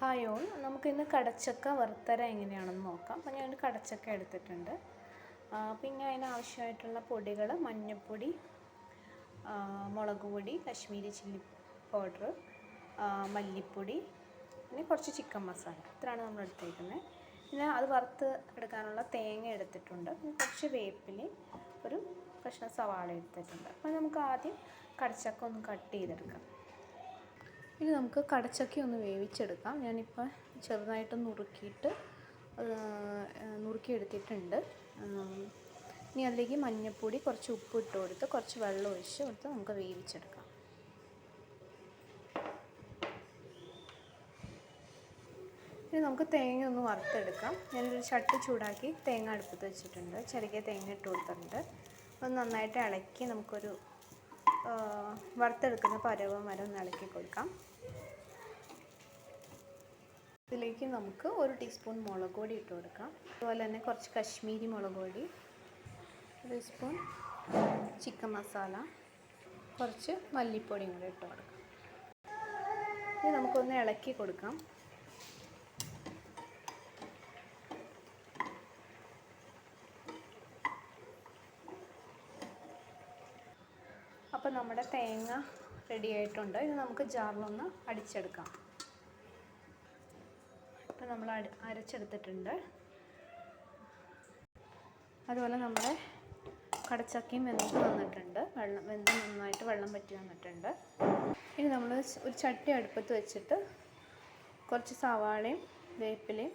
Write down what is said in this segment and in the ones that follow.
Hi all, നമുക്കിന്ന് കടച്ചക്ക വറുത്തര എങ്ങനെയാണെന്ന് നോക്കാം. അപ്പോൾ ഞാൻ കടച്ചക്ക എടുത്തിട്ടുണ്ട്. പിന്നെ അതിനാവശ്യമായിട്ടുള്ള പൊടികൾ മഞ്ഞൾപ്പൊടി, മുളക് പൊടി, കശ്മീരി ചില്ലി പൗഡർ, മല്ലിപ്പൊടി, പിന്നെ കുറച്ച് ചിക്കൻ മസാല. ഇത്രയാണ് നമ്മൾ എടുത്തിരിക്കുന്നത്. പിന്നെ അത് വറുത്ത് എടുക്കാനുള്ള തേങ്ങ എടുത്തിട്ടുണ്ട്. പിന്നെ കുറച്ച് വേപ്പില, ഒരു കഷ്ണം സവാള എടുത്തിട്ടുണ്ട്. അപ്പോൾ നമുക്ക് ആദ്യം കടച്ചക്ക ഒന്ന് കട്ട് ചെയ്തെടുക്കാം. ഇനി നമുക്ക് കടച്ചക്ക ഒന്ന് വേവിച്ചെടുക്കാം. ഞാനിപ്പോൾ ചെറുതായിട്ട് നുറുക്കിയെടുത്തിട്ടുണ്ട്. ഇനി അതിലേക്ക് മഞ്ഞൾപ്പൊടി, കുറച്ച് ഉപ്പ് ഇട്ട് കൊടുത്ത് കുറച്ച് വെള്ളം ഒഴിച്ച് കൊടുത്ത് നമുക്ക് വേവിച്ചെടുക്കാം. ഇനി നമുക്ക് തേങ്ങ ഒന്ന് വറുത്തെടുക്കാം. ഞാനൊരു ചട്ടി ചൂടാക്കി തേങ്ങ അടുപ്പത്ത് വെച്ചിട്ടുണ്ട്. ചെറിയ തേങ്ങ ഇട്ട് കൊടുത്തിട്ടുണ്ട്. ഒന്ന് നന്നായിട്ട് ഇളക്കി നമുക്കൊരു വറുത്തെടുക്കുന്ന പരുവം വരെ ഒന്ന് ഇളക്കി കൊടുക്കാം. ഇതിലേക്ക് നമുക്ക് 1 ടീസ്പൂൺ മുളക് പൊടി ഇട്ട് കൊടുക്കാം. അതുപോലെ തന്നെ കുറച്ച് കശ്മീരി മുളക് പൊടി, 1 സ്പൂൺ ചിക്കൻ മസാല, കുറച്ച് മല്ലിപ്പൊടിയും കൂടി ഇട്ട് കൊടുക്കാം. ഇത് നമുക്കൊന്ന് ഇളക്കി കൊടുക്കാം. അപ്പോൾ നമ്മുടെ തേങ്ങ റെഡി ആയിട്ടുണ്ട്. ഇത് നമുക്ക് ജാറിലൊന്ന് അടിച്ചെടുക്കാം. ഇപ്പോൾ നമ്മൾ അരച്ചെടുത്തിട്ടുണ്ട്. അതുപോലെ നമ്മുടെ കടച്ചക്കയും വെന്ത് വന്നിട്ടുണ്ട്. നന്നായിട്ട് വെള്ളം വറ്റി വന്നിട്ടുണ്ട്. ഇനി നമ്മൾ ഒരു ചട്ടി അടുപ്പത്ത് വെച്ചിട്ട് കുറച്ച് സവാളയും വേപ്പിലയും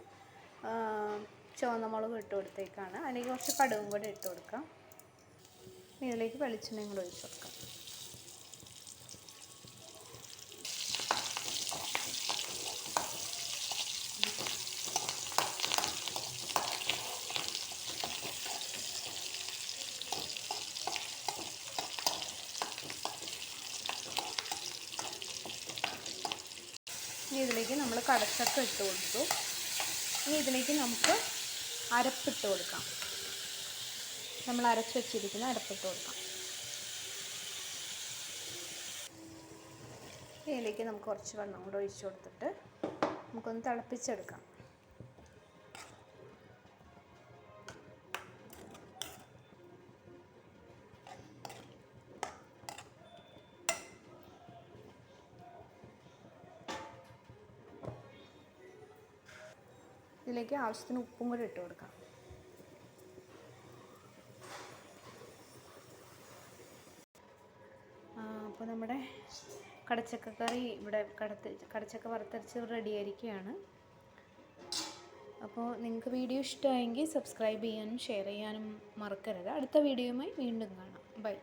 ചുവന്ന മുളകും ഇട്ട് കൊടുത്തേക്കാണ്. അതിലേക്ക് കുറച്ച് കടുകും കൂടെ ഇട്ട് കൊടുക്കാം. ഇതിലേക്ക് വെളിച്ചെണ്ണയും കൂടെ ഒഴിച്ച് കൊടുക്കാം. ഇനി ഇതിലേക്ക് നമ്മൾ കടച്ചക്ക ഇട്ട് കൊടുത്തു. ഇനി ഇതിലേക്ക് നമുക്ക് അരപ്പിട്ട് കൊടുക്കാം. നമ്മൾ അരച്ച് വെച്ചിരിക്കുന്ന അരപ്പിട്ട് കൊടുക്കാം. ഇതിലേക്ക് നമുക്ക് കുറച്ച് വെള്ളം കൂടെ ഒഴിച്ച് കൊടുത്തിട്ട് നമുക്കൊന്ന് തിളപ്പിച്ചെടുക്കാം. ഇതിലേക്ക് ആവശ്യത്തിന് ഉപ്പും കൂടി ഇട്ട് കൊടുക്കാം. അപ്പോൾ നമ്മുടെ കടച്ചക്ക കറി ഇവിടെ കടച്ചക്ക വറുത്തരച്ച് റെഡിയായിരിക്കുകയാണ്. അപ്പോൾ നിങ്ങൾക്ക് വീഡിയോ ഇഷ്ടമായെങ്കിൽ സബ്സ്ക്രൈബ് ചെയ്യാനും ഷെയർ ചെയ്യാനും മറക്കരുത്. അടുത്ത വീഡിയോയുമായി വീണ്ടും കാണാം. ബൈ.